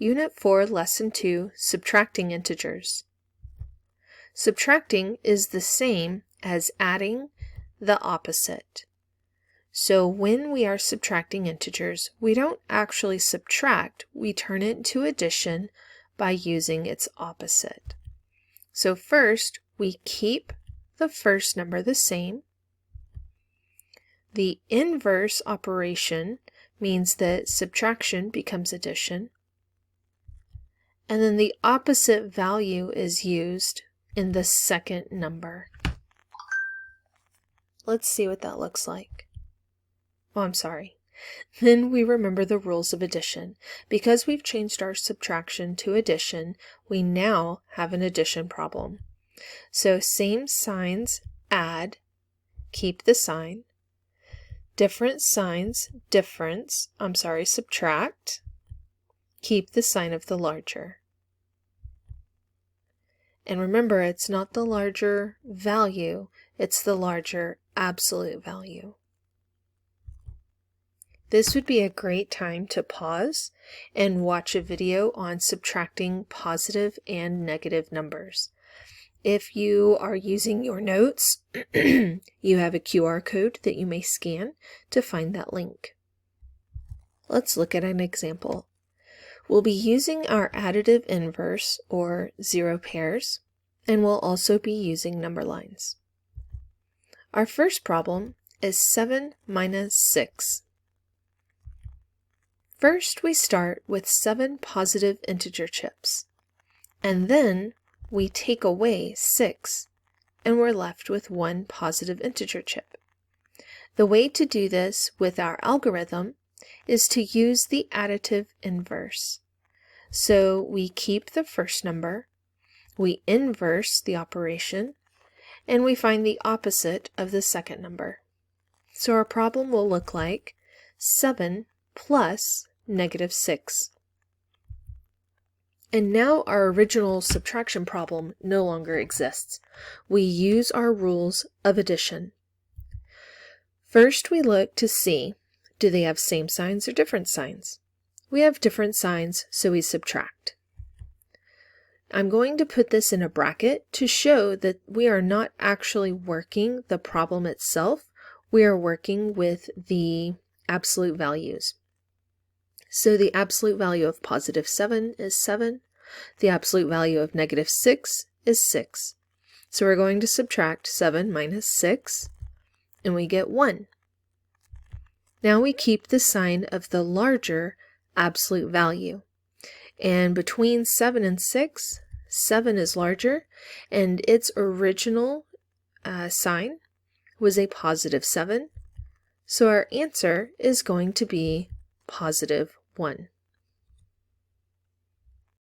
Unit 4, Lesson 2, Subtracting Integers. Subtracting is the same as adding the opposite. So when we are subtracting integers, we don't actually subtract, we turn it into addition by using its opposite. So first, we keep the first number the same. The inverse operation means that subtraction becomes addition. And then the opposite value is used in the second number. Let's see what that looks like. Oh, I'm sorry. Then we remember the rules of addition. Because we've changed our subtraction to addition, we now have an addition problem. So same signs, add, keep the sign. Different signs, subtract, keep the sign of the larger. And remember, it's not the larger value, it's the larger absolute value. This would be a great time to pause and watch a video on subtracting positive and negative numbers. If you are using your notes, you have a QR code that you may scan to find that link. Let's look at an example. We'll be using our additive inverse, or zero pairs, and we'll also be using number lines. Our first problem is 7 minus 6. First, we start with 7 positive integer chips, and then we take away 6, and we're left with 1 positive integer chip. The way to do this with our algorithm is to use the additive inverse. So we keep the first number, we inverse the operation, and we find the opposite of the second number. So our problem will look like 7 plus negative 6. And now our original subtraction problem no longer exists. We use our rules of addition. First, we look to see, do they have same signs or different signs? We have different signs, so we subtract. I'm going to put this in a bracket to show that we are not actually working the problem itself. We are working with the absolute values. So the absolute value of positive 7 is 7. The absolute value of negative 6 is 6. So we're going to subtract 7 minus 6, and we get 1. Now we keep the sign of the larger absolute value. And between 7 and 6, 7 is larger, and its original sign was a positive 7. So our answer is going to be positive 1.